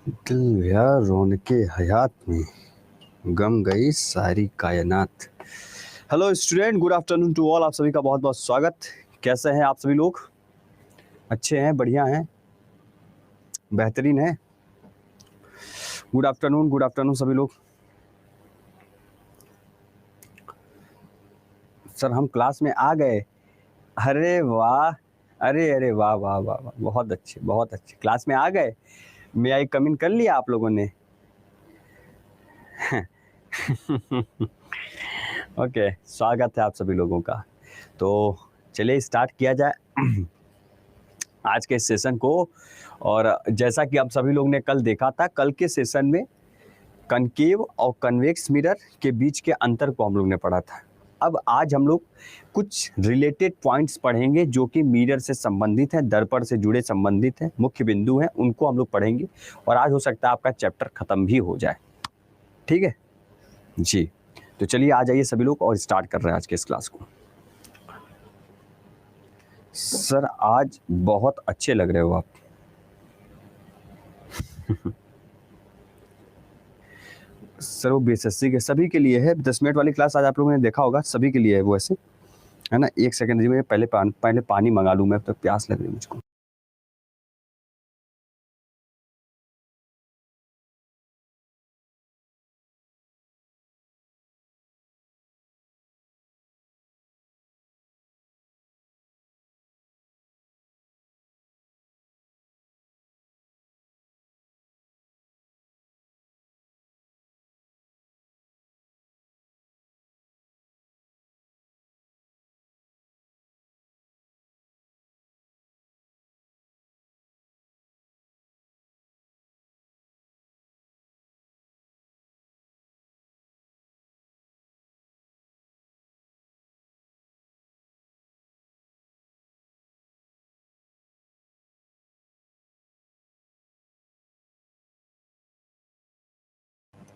दिल गया रौनके हयात में, गम गई सारी कायनात। Hello student, good afternoon to all. आप सभी का बहुत बहुत स्वागत। कैसे हैं आप सभी लोग? अच्छे हैं, बढ़िया हैं, बेहतरीन हैं। गुड आफ्टरनून सभी लोग। सर हम क्लास में आ गए। अरे वाह, अरे अरे वाह वाह वाह वाह, बहुत अच्छे बहुत अच्छे, क्लास में आ गए। मैं आई कम इन कर लिया आप लोगों ने? ओके, स्वागत है आप सभी लोगों का। तो चलिए स्टार्ट किया जाए आज के सेशन को। और जैसा कि आप सभी लोग ने कल देखा था, कल के सेशन में कनकेव और कन्वेक्स मिरर के बीच के अंतर को हम लोग ने पढ़ा था। अब आज हम लोग कुछ रिलेटेड पॉइंट्स पढ़ेंगे जो कि मिरर से संबंधित हैं, दर्पण से जुड़े संबंधित हैं, मुख्य बिंदु हैं, उनको हम लोग पढ़ेंगे। और आज हो सकता है आपका चैप्टर खत्म भी हो जाए। ठीक है जी, तो चलिए आ जाइए सभी लोग और स्टार्ट कर रहे हैं आज के इस क्लास को। सर आज बहुत अच्छे लग रहे हो आप। सर वो बीएसएससी के सभी के लिए है, 10 मिनट वाली क्लास आज आप लोगों ने देखा होगा, सभी के लिए है वो ऐसे, है ना। एक सेकंड जी, मैं पहले पानी मंगा लूँ, मैं अब तक प्यास लग रही है मुझको।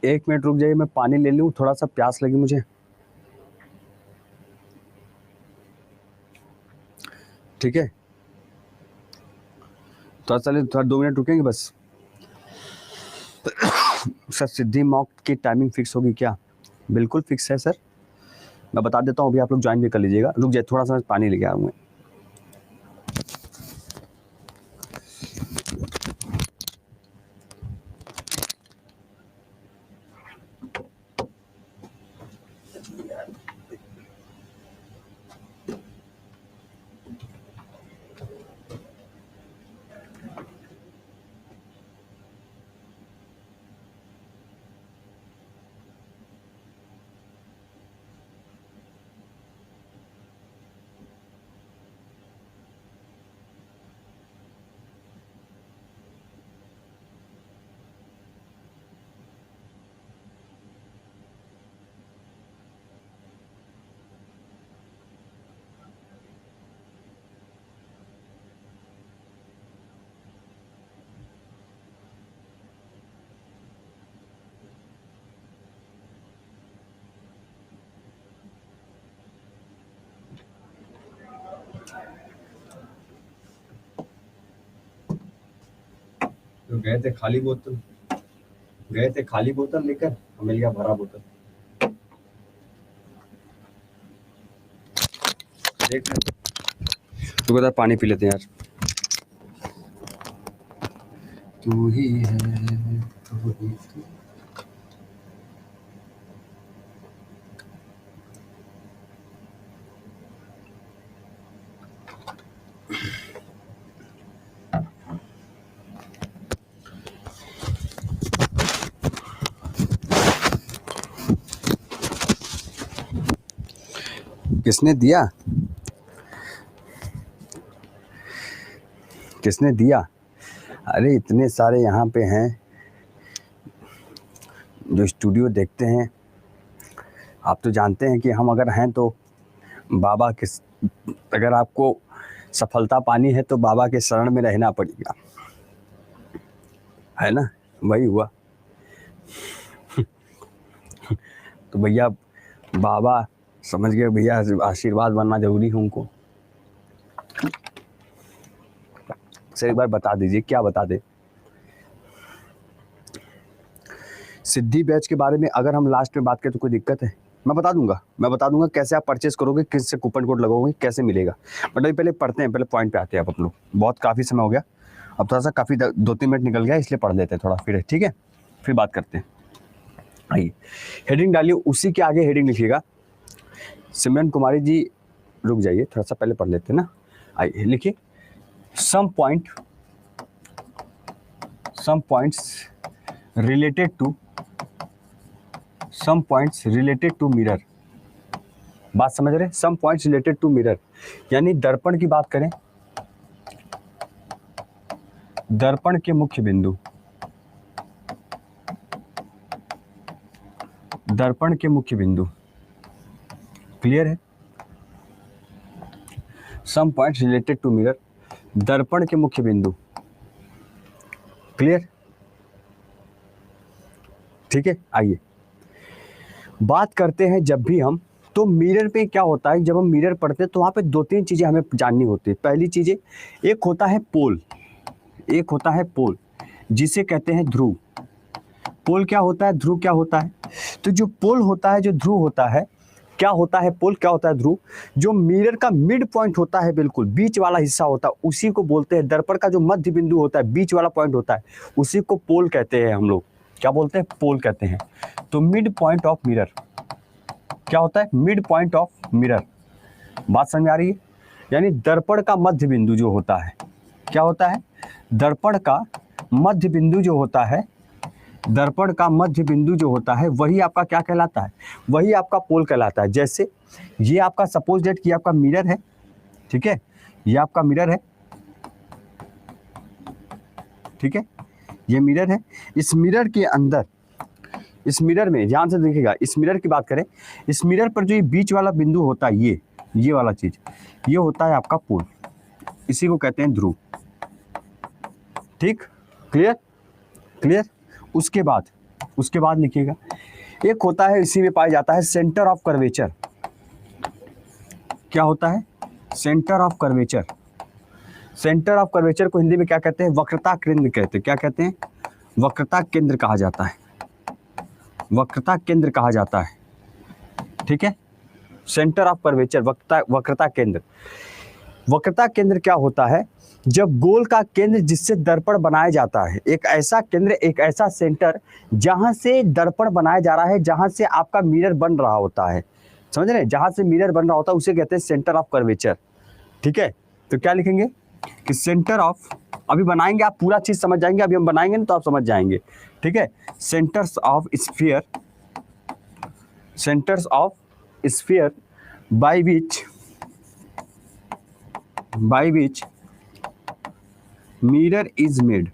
एक मिनट रुक जाइए, मैं पानी ले लूँ, थोड़ा सा प्यास लगी मुझे। ठीक है, थोड़ा चलिए, थोड़ा 2 मिनट रुकेंगे बस। सर सिद्धि मॉक की टाइमिंग फिक्स होगी क्या? बिल्कुल फिक्स है सर, मैं बता देता हूँ, अभी आप लोग ज्वाइन भी कर लीजिएगा। रुक जाए, थोड़ा सा पानी लेके आऊँगा। तो गए थे खाली बोतल लेकर, मिल गया भरा बोतल। देख ले, तू बता, पानी पी लेते हैं यार। तू ही है, तू ही तू। किसने दिया? किसने दिया? अरे इतने सारे यहाँ पे हैं जो स्टूडियो देखते हैं। आप तो जानते हैं कि हम अगर हैं तो बाबा के, अगर आपको सफलता पानी है तो बाबा के शरण में रहना पड़ेगा, है ना। वही हुआ। तो भैया बाबा समझ गए भैया, आशीर्वाद बनना जरूरी है उनको। सर एक बार बता दीजिए, क्या बता दे? सिद्धि बैच के बारे में अगर हम लास्ट में बात करें तो कोई दिक्कत है? मैं बता दूंगा कैसे आप परचेस करोगे, किससे कूपन कोड लगाओगे, कैसे मिलेगा। बट अभी पहले पढ़ते हैं, पहले पॉइंट पे आते हैं आप लोग। बहुत काफ़ी समय हो गया, अब थोड़ा सा काफ़ी 2-3 मिनट निकल गया, इसलिए पढ़ लेते हैं थोड़ा, फिर ठीक है, फिर बात करते हैं। आइए हेडिंग डालिए, उसी के आगे हेडिंग लिखिएगा। सिमरन कुमारी जी रुक जाइए, थोड़ा सा पहले पढ़ लेते हैं ना। आइए लिखिए, some points related to mirror. बात समझ रहे? Some points related to mirror यानी दर्पण की बात करें, दर्पण के मुख्य बिंदु, दर्पण के मुख्य बिंदु। क्लियर है? Some points related to mirror, दर्पण के मुख्य बिंदु। क्लियर? ठीक है। आइए बात करते हैं, जब भी हम तो मिरर पे क्या होता है, जब हम मिरर पढ़ते हैं तो वहाँ पे 2-3 चीज़ें हमें जाननी होती है। पहली चीज़ें, एक होता है पोल, जिसे कहते हैं ध्रुव। पोल क्या होता है, ध्रुव क्या होता है? तो जो पोल होता है, जो ध्रुव होता है, क्या होता है पोल, क्या होता है ध्रुव? जो मिरर का मिड पॉइंट होता है, बिल्कुल बीच वाला हिस्सा होता है, उसी को बोलते हैं। दर्पण का जो मध्य बिंदु होता है, बीच वाला पॉइंट होता है, उसी को पोल कहते हैं हम लोग। क्या बोलते हैं? पोल कहते हैं। तो मिड पॉइंट ऑफ मिरर क्या होता है? Mid point of mirror. बात समझ आ रही है? यानी दर्पण का मध्य बिंदु जो होता है, क्या होता है? दर्पण का मध्य बिंदु जो होता है, दर्पण का मध्य बिंदु जो होता है, वही आपका क्या कहलाता है? वही आपका पोल कहलाता है। जैसे ये आपका सपोज डेट कि आपका मिरर है, ठीक है, ये आपका मिरर है, ठीक है, ये मिरर है। इस मिरर के अंदर, इस मिरर में ध्यान से देखिएगा, इस मिरर की बात करें, इस मिरर पर जो ये बीच वाला बिंदु होता है, ये वाला चीज, ये होता है आपका पोल, इसी को कहते हैं ध्रुव। ठीक, क्लियर। उसके बाद लिखिएगा, एक होता है, इसी में पाया जाता है सेंटर ऑफ कर्वेचर। क्या होता है? Centre of curvature. Centre of curvature को हिंदी में क्या कहते हैं? वक्रता केंद्र कहते हैं। क्या कहते हैं? वक्रता केंद्र कहा जाता है, वक्रता केंद्र कहा जाता है। ठीक है, सेंटर ऑफ कर्वेचर, वक्रता केंद्र। वक्रता केंद्र क्या होता है? जब गोल का केंद्र जिससे दर्पण बनाया जाता है, एक ऐसा केंद्र, एक ऐसा सेंटर जहां से दर्पण बनाया जा रहा है, जहां से आपका मिरर बन रहा होता है, समझ रहे हैं? जहां से मिरर बन रहा होता है उसे कहते हैं सेंटर ऑफ कर्वेचर। ठीक है, तो क्या लिखेंगे कि सेंटर ऑफ, अभी बनाएंगे आप पूरा चीज समझ जाएंगे, अभी हम बनाएंगे ना तो आप समझ जाएंगे। ठीक है, centres of sphere, centres of sphere by which mirror is made.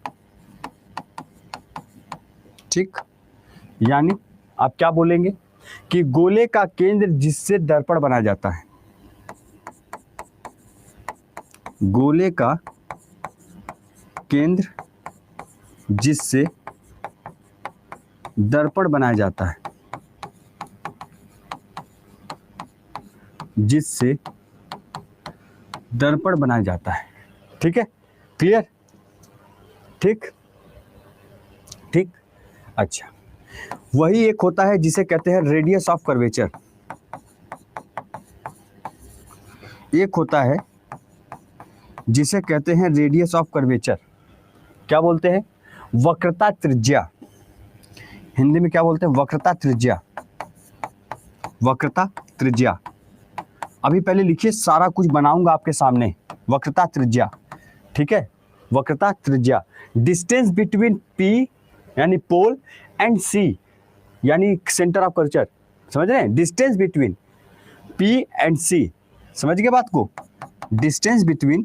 ठीक, यानी आप क्या बोलेंगे कि गोले का केंद्र जिससे दर्पण बनाया जाता है, गोले का केंद्र जिससे दर्पण बनाया जाता है, जिससे दर्पण बनाया जाता है। ठीक है, क्लियर? ठीक, अच्छा, वही एक होता है जिसे कहते हैं रेडियस ऑफ कर्वेचर। एक होता है जिसे कहते हैं रेडियस ऑफ कर्वेचर। क्या बोलते हैं? वक्रता त्रिज्या। हिंदी में क्या बोलते हैं? वक्रता त्रिज्या, वक्रता त्रिज्या। अभी पहले लिखिए, सारा कुछ बनाऊंगा आपके सामने। वक्रता त्रिज्या, ठीक है, वक्रता त्रिज्या। डिस्टेंस बिटवीन P यानी पोल एंड C यानी सेंटर ऑफ कर्वेचर, समझ रहे हैं? Distance between P and C, समझ गए बात को? Distance between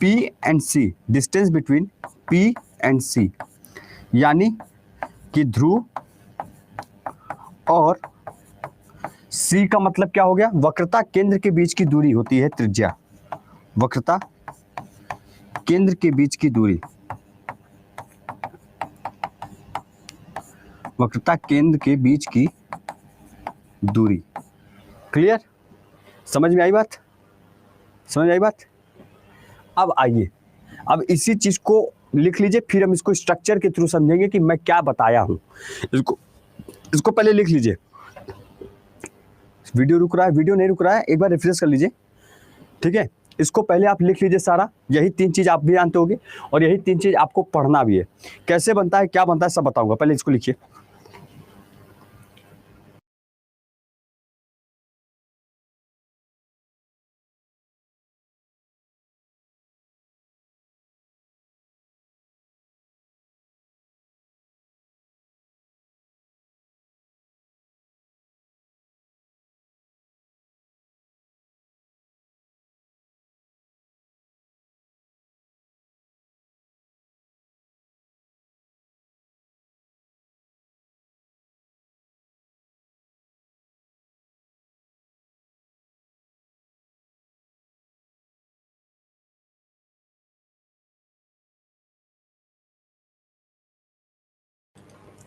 P and C, distance between P and C यानी कि ध्रुव और C का मतलब क्या हो गया? वक्रता केंद्र के बीच की दूरी होती है त्रिज्या, वक्रता केंद्र के बीच की दूरी, वक्रता केंद्र के बीच की दूरी। क्लियर? समझ में आई बात? समझ में आई बात? अब आइए, अब इसी चीज को लिख लीजिए, फिर हम इसको स्ट्रक्चर के थ्रू समझेंगे कि मैं क्या बताया हूं। इसको पहले लिख लीजिए। वीडियो रुक रहा है, वीडियो नहीं रुक रहा है, एक बार रिफ्रेश कर लीजिए, ठीक है। इसको पहले आप लिख लीजिए सारा, यही 3 चीज आप भी जानते होंगे और यही 3 चीज आपको पढ़ना भी है। कैसे बनता है, क्या बनता है, सब बताऊंगा, पहले इसको लिखिए।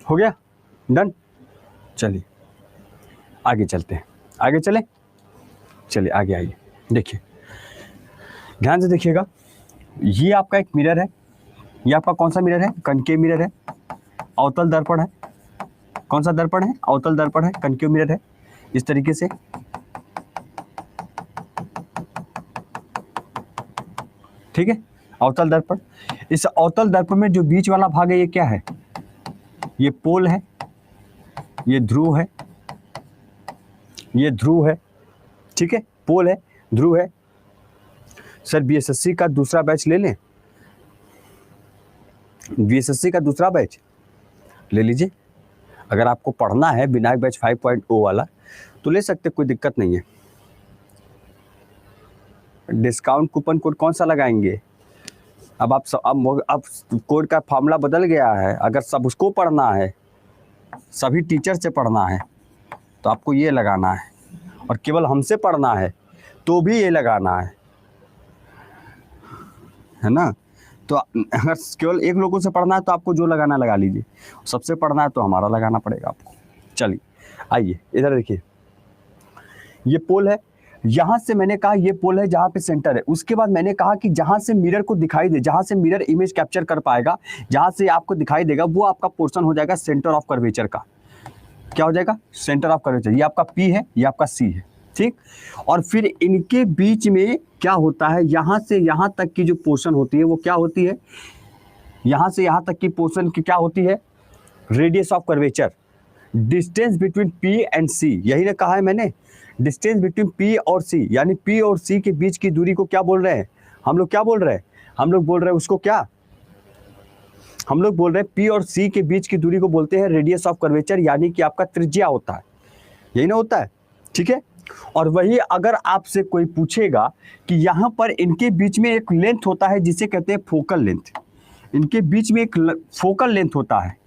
हो गया, डन। चलिए आगे चलते हैं, आगे चले, चलिए आगे आइए। देखिए ध्यान से देखिएगा, ये आपका एक मिरर है, ये आपका कौन सा मिरर है, कनकेव मिरर है, अवतल दर्पण है। कौन सा दर्पण है, अवतल दर्पण है, कनकेव मिरर है। इस तरीके से ठीक है, अवतल दर्पण। इस अवतल दर्पण में जो बीच वाला भाग है ये क्या है, ये पोल है, ये ध्रुव है, ये ध्रुव है, ठीक है, पोल है, ध्रुव है। सर बीएसएससी का दूसरा बैच ले लें, बीएसएससी का दूसरा बैच ले लीजिए। अगर आपको पढ़ना है विनायक बैच 5.0 वाला तो ले सकते, कोई दिक्कत नहीं है। डिस्काउंट कूपन कोड कौन सा लगाएंगे, अब कोड का फॉर्मूला बदल गया है। अगर सब उसको पढ़ना है, सभी टीचर से पढ़ना है तो आपको ये लगाना है, और केवल हमसे पढ़ना है तो भी ये लगाना है ना। तो अगर केवल एक लोगों से पढ़ना है तो आपको जो लगाना लगा लीजिए, सबसे पढ़ना है तो हमारा लगाना पड़ेगा आपको। चलिए आइए इधर देखिए, ये पोल है, यहां से मैंने कहा ये पोल है जहां पे सेंटर है। उसके बाद मैंने कहा कि जहां से मिरर को दिखाई दे, जहां से मिरर इमेज कैप्चर कर पाएगा, जहां से आपको दिखाई देगा, वो आपका पोर्शन हो जाएगा सेंटर ऑफ कर्वेचर का। क्या हो जाएगा, सेंटर ऑफ कर्वेचर। ये आपका पी है, ये आपका सी है, ठीक। और फिर इनके बीच में क्या होता है, यहां से यहां तक की जो पोर्शन होती है वो क्या होती है, यहां से यहां तक की पोर्शन की क्या होती है, radius of curvature. Distance between P and C, यही ना कहा है मैंने, डिस्टेंस बिटवीन पी और सी, यानी पी और सी के बीच की दूरी को क्या बोल रहे हैं हम लोग, क्या बोल रहे हैं हम लोग, बोल रहे हैं उसको क्या, हम लोग बोल रहे हैं पी और सी के बीच की दूरी को बोलते हैं रेडियस ऑफ कर्वेचर, यानी कि आपका त्रिज्या होता है, यही ना होता है, ठीक है। और वही अगर आपसे कोई पूछेगा कि यहाँ पर इनके बीच में एक लेंथ होता है जिसे कहते हैं फोकल लेंथ, इनके बीच में एक फोकल लेंथ होता है।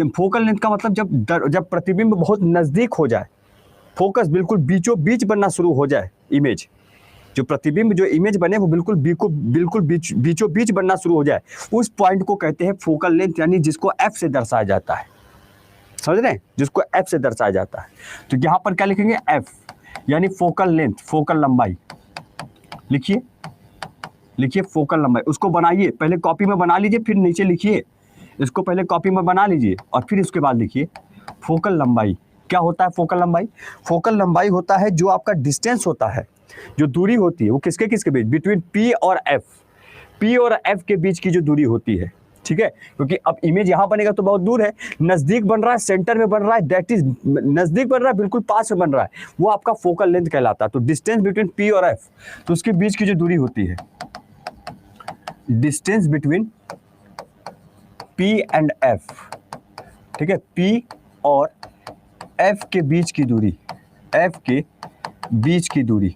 फोकल लेंथ का मतलब जब प्रतिबिंब बहुत नजदीक हो जाए, फोकस बिल्कुल बीचों बीच बनना शुरू हो जाए, इमेज जो प्रतिबिंब जो इमेज बने वो बिल्कुल बीचों बीच बनना शुरू हो जाए, उस पॉइंट को कहते हैं फोकल लेंथ, यानी जिसको एफ से दर्शाया जाता है, समझ रहे हैं, जिसको एफ से दर्शाया जाता है। तो यहां पर क्या लिखेंगे, एफ, यानी फोकल लेंथ, फोकल लंबाई। लिखिए, लिखिए फोकल लंबाई, उसको बनाइए, पहले कॉपी में बना लीजिए फिर नीचे लिखिए, इसको पहले कॉपी में बना लीजिए और फिर उसके बाद लिखिए फोकल लंबाई। क्या होता है फोकल लंबाई, फोकल लंबाई होता है जो आपका डिस्टेंस होता है, जो दूरी होती है वो किसके किसके बीच, बिटवीन पी और एफ, पी और एफ के बीच की जो दूरी होती है, ठीक है। क्योंकि अब इमेज यहां बनेगा तो बहुत दूर है, नजदीक बन रहा है, सेंटर में बन रहा है, दैट इज नजदीक बन रहा है, बिल्कुल पास में बन रहा है, वो आपका फोकल लेंथ कहलाता है। तो डिस्टेंस बिटवीन पी और एफ, तो उसके बीच की जो दूरी होती है, distance between P and F, ठीक है, पी और एफ के बीच की दूरी, एफ के बीच की दूरी,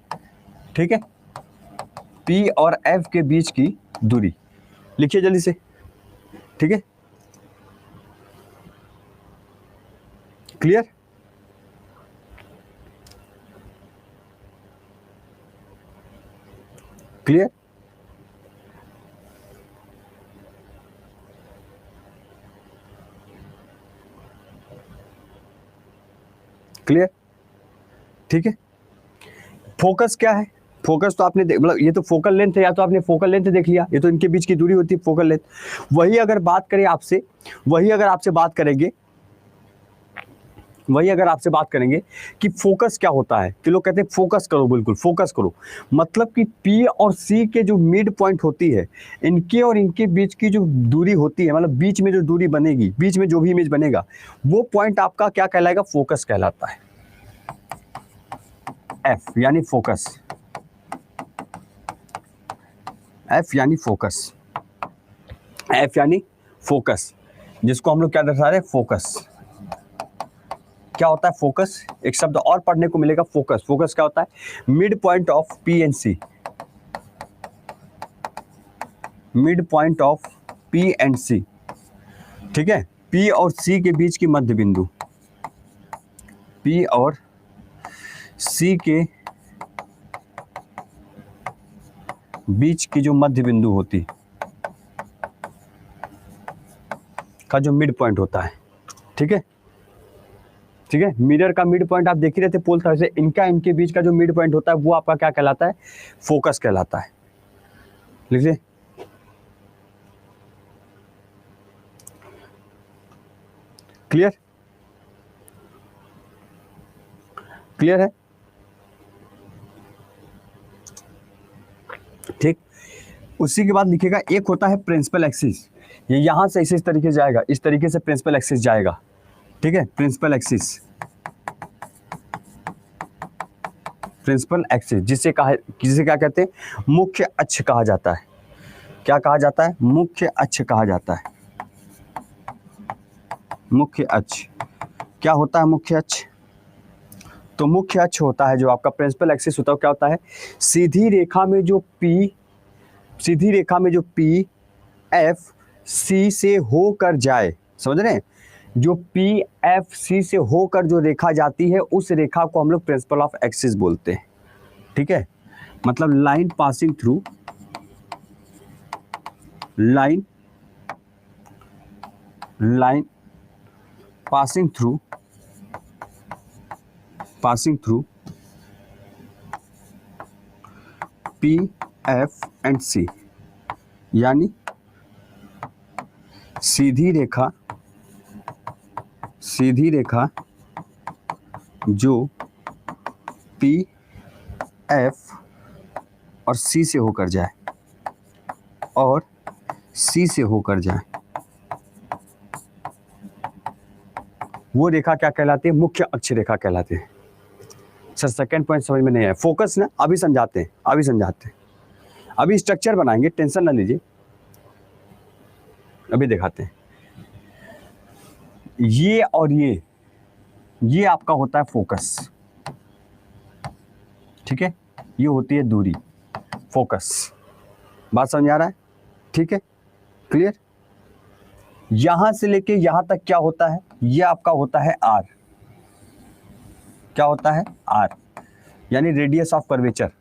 ठीक है, पी और एफ के बीच की दूरी। लिखिए जल्दी से, ठीक है, क्लियर, क्लियर, क्लियर, ठीक है। फोकस क्या है, फोकस तो आपने मतलब ये तो फोकल लेंथ है, या तो आपने फोकल लेंथ देख लिया, ये तो इनके बीच की दूरी होती है फोकल लेंथ। वही अगर बात करें आपसे, वही अगर आपसे बात करेंगे कि फोकस क्या होता है, कि लोग कहते हैं फोकस करो, बिल्कुल फोकस करो, मतलब कि पी और सी के जो मिड पॉइंट होती है, इनके और इनके बीच की जो दूरी होती है, मतलब बीच में जो दूरी बनेगी, बीच में जो भी इमेज बनेगा, वो पॉइंट आपका क्या कहलाएगा, फोकस कहलाता है। एफ यानी फोकस, एफ यानी फोकस, एफ यानी फोकस, जिसको हम लोग क्या दर्शा रहे हैं, फोकस। क्या होता है फोकस, एक शब्द और पढ़ने को मिलेगा, फोकस। फोकस क्या होता है, mid point of P and C, mid point of P and C, ठीक है, पी और सी के बीच की मध्य बिंदु, पी और सी के बीच की जो मध्य बिंदु होती का जो मिड पॉइंट होता है, ठीक है, ठीक है। मिरर का मिड पॉइंट आप देख ही रहे थे पोल था से, इनका इनके बीच का जो मिड पॉइंट होता है वो आपका क्या कहलाता है, फोकस कहलाता है। लिखिए, क्लियर, क्लियर है, ठीक। उसी के बाद लिखेगा, एक होता है प्रिंसिपल एक्सिस, ये यहां से इस तरीके से जाएगा, इस तरीके से प्रिंसिपल एक्सिस जाएगा, ठीक है, प्रिंसिपल एक्सिस, प्रिंसिपल एक्सिस जिसे क्या कहते हैं, मुख्य अक्ष कहा जाता है। क्या कहा जाता है, मुख्य अक्ष कहा जाता है। मुख्य अक्ष क्या होता है, मुख्य अक्ष, तो मुख्य अक्ष होता है जो आपका प्रिंसिपल एक्सिस होता है, क्या होता है, सीधी रेखा में जो पी, सीधी रेखा में जो पी एफ सी से होकर जाए, समझ रहे हैं, जो पी एफ सी से होकर जो रेखा जाती है, उस रेखा को हम लोग प्रिंसिपल ऑफ एक्सिस बोलते हैं, ठीक है। मतलब line passing through, line passing through P F and C, यानी सीधी रेखा जो पी एफ और सी से होकर जाए, और सी से होकर जाए, वो रेखा क्या कहलाती है, मुख्य अक्ष रेखा कहलाती है। सर सेकंड पॉइंट समझ में नहीं आया, फोकस ना, अभी समझाते हैं, अभी स्ट्रक्चर बनाएंगे, टेंशन ना लीजिए, अभी दिखाते हैं। ये और ये आपका होता है फोकस, ठीक है, ये होती है दूरी, फोकस। बात समझ आ रहा है, ठीक है, क्लियर। यहां से लेके यहां तक क्या होता है, ये आपका होता है आर, क्या होता है, आर यानी रेडियस ऑफ कर्वेचर,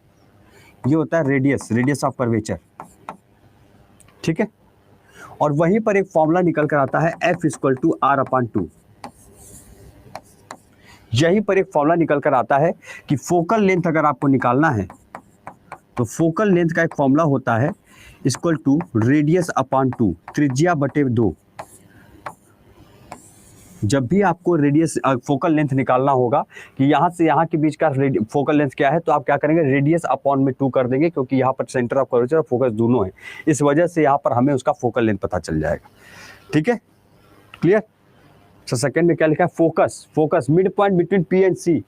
ये होता है रेडियस ऑफ कर्वेचर, ठीक है। और वहीं पर एक फॉर्मूला निकल कर आता है, F equal to R upon 2, यहीं पर एक फॉर्मूला निकल कर आता है कि फोकल लेंथ अगर आपको निकालना है, तो फोकल लेंथ का एक फॉर्मूला होता है इक्वल टू रेडियस अपॉन 2, त्रिज्या बटे 2। जब भी आपको रेडियस फोकल लेंथ निकालना होगा कि यहाँ से यहाँ के बीच का फोकल लेंथ क्या है, तो आप क्या करेंगे, रेडियस अपॉन में 2 कर देंगे, क्योंकि यहाँ पर सेंटर ऑफ कर्वेचर और फोकस दोनों है, इस वजह से यहाँ पर हमें उसका फोकल लेंथ पता चल जाएगा, ठीक है, क्लियर। तो सेकंड में क्या लिखा है, focus mid point between P and C,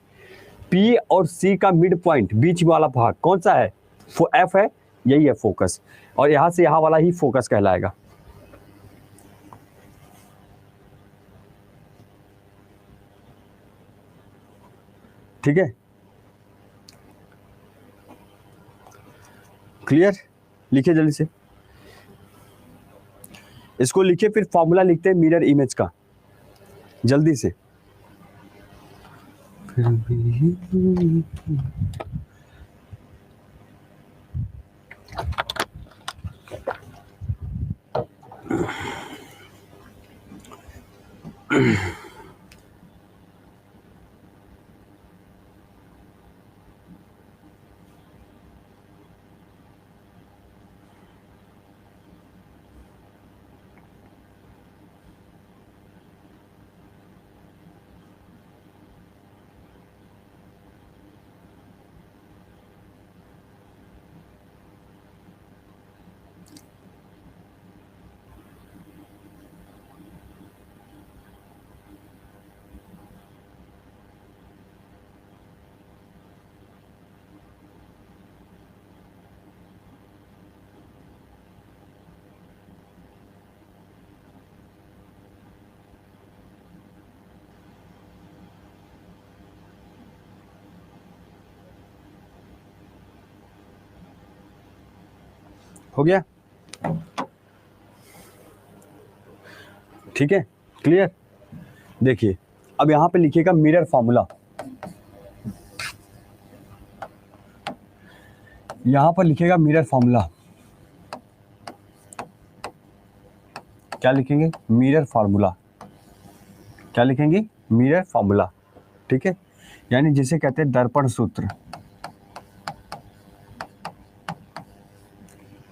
P और सी का मिड पॉइंट, बीच वाला भाग कौन सा है, एफ है, यही है फोकस, और यहाँ से यहाँ वाला ही फोकस कहलाएगा। ठीक है, क्लियर, लिखिए जल्दी से, इसको लिखिए, फिर फॉर्मूला लिखते हैं मिरर इमेज का, जल्दी से। हो गया, ठीक है, क्लियर। देखिए अब यहां पे लिखिएगा मिरर फॉर्मूला, यहां पर लिखिएगा मिरर फॉर्मूला, क्या लिखेंगे, मिरर फार्मूला, क्या लिखेंगे, मिरर फार्मूला, ठीक है, यानी जिसे कहते हैं दर्पण सूत्र,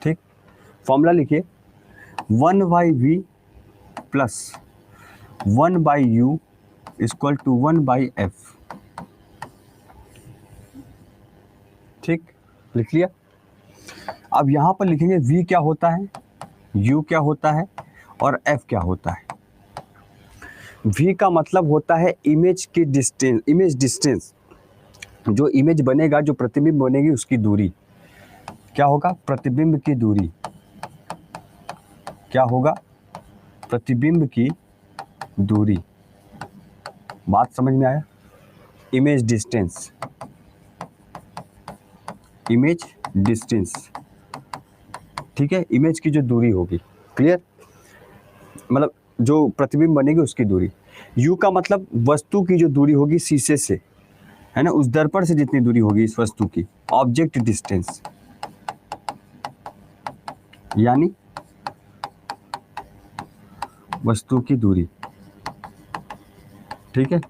ठीक। फॉर्मूला लिखिए 1/v plus 1/u equal to 1/f, ठीक, लिख लिया। अब यहां पर लिखेंगे v क्या होता है, u क्या होता है और f क्या होता है। v का मतलब होता है इमेज की डिस्टेंस, इमेज डिस्टेंस, जो इमेज बनेगा, जो प्रतिबिंब बनेगी उसकी दूरी, क्या होगा, प्रतिबिंब की दूरी, क्या होगा, प्रतिबिंब की दूरी, बात समझ में आया, इमेज डिस्टेंस, इमेज डिस्टेंस, ठीक है, इमेज की जो दूरी होगी, क्लियर, मतलब जो प्रतिबिंब बनेगी उसकी दूरी। u का मतलब वस्तु की जो दूरी होगी शीशे से, है ना, उस दर्पण से जितनी दूरी होगी इस वस्तु की, ऑब्जेक्ट डिस्टेंस, यानी वस्तु की दूरी, ठीक है,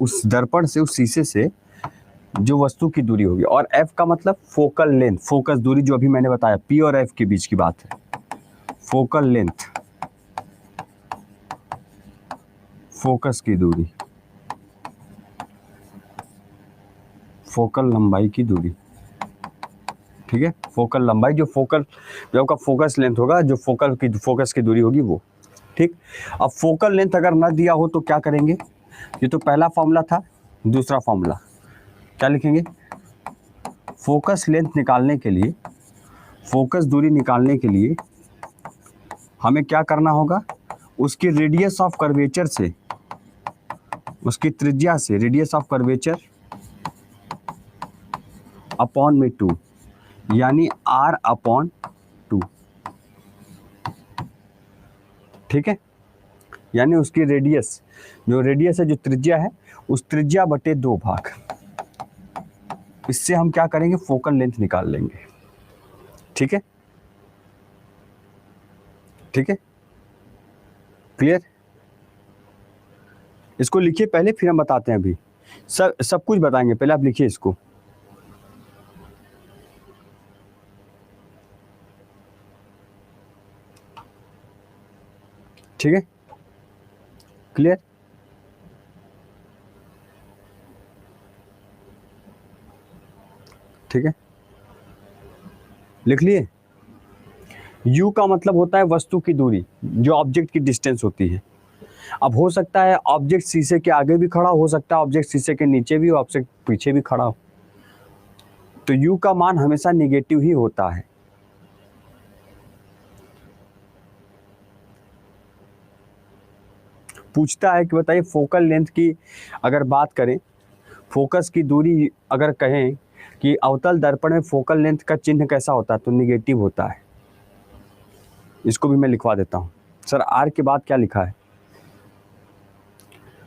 उस दर्पण से, उस शीशे से जो वस्तु की दूरी होगी। और f का मतलब फोकल लेंथ, फोकस दूरी, जो अभी मैंने बताया p और f के बीच की बात है, फोकल लेंथ, फोकस की दूरी, फोकल लंबाई की दूरी, ठीक है, फोकल लंबाई, जो फोकल, जो आपका फोकस लेंथ होगा, जो फोकस की दूरी होगी वो, ठीक। अब फोकल लेंथ अगर ना दिया हो तो क्या करेंगे, ये तो पहला फॉर्मूला था, दूसरा फॉर्मूला क्या लिखेंगे, फोकस लेंथ निकालने के लिए, फोकस दूरी निकालने के लिए हमें क्या करना होगा, उसकी रेडियस ऑफ कर्वेचर से, उसकी त्रिज्या से, रेडियस ऑफ कर्वेचर अपॉन में 2, यानी r/2, ठीक है, यानी उसकी रेडियस, जो रेडियस है, जो त्रिज्या है, उस त्रिज्या बटे 2 भाग, इससे हम क्या करेंगे, फोकल लेंथ निकाल लेंगे, ठीक है, ठीक है, क्लियर। इसको लिखिए पहले, फिर हम बताते हैं, अभी सब कुछ बताएंगे, पहले आप लिखिए इसको, ठीक है, क्लियर। ठीक है, लिख लिए। u का मतलब होता है वस्तु की दूरी, जो ऑब्जेक्ट की डिस्टेंस होती है। अब हो सकता है ऑब्जेक्ट शीशे के आगे भी खड़ा हो सकता है, ऑब्जेक्ट शीशे के नीचे भी, ऑब्जेक्ट पीछे भी खड़ा हो, तो u का मान हमेशा निगेटिव ही होता है। पूछता है कि बताइए फोकल लेंथ की अगर बात करें, फोकस की दूरी अगर कहें कि अवतल दर्पण में फोकल लेंथ का चिन्ह कैसा होता है, तो निगेटिव होता है। इसको भी मैं लिखवा देता हूं। सर आर के बाद क्या लिखा है,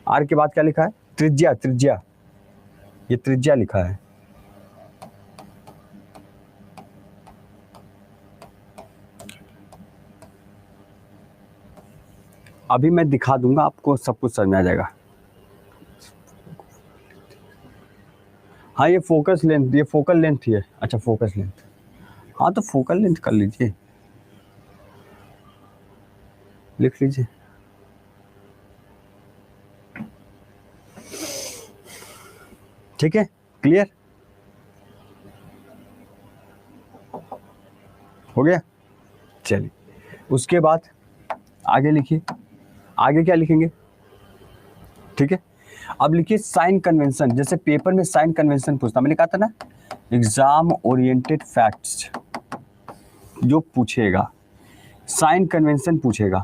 आर के बाद क्या लिखा है, त्रिज्या, त्रिज्या, ये त्रिज्या लिखा है। अभी मैं दिखा दूंगा आपको, सब कुछ समझ में आ जाएगा। हाँ ये फोकस लेंथ, ये फोकल लेंथ ही है। अच्छा फोकस लेंथ, हाँ तो फोकल लेंथ कर लीजिए, लिख लीजिए। ठीक है, क्लियर हो गया। चलिए उसके बाद आगे लिखिए, आगे क्या लिखेंगे, ठीक है। अब लिखिए साइन कन्वेंशन, जैसे पेपर में साइन कन्वेंशन पूछता, मैंने कहा था ना एग्जाम ओरिएंटेड फैक्ट्स जो पूछेगा, साइन कन्वेंशन पूछेगा।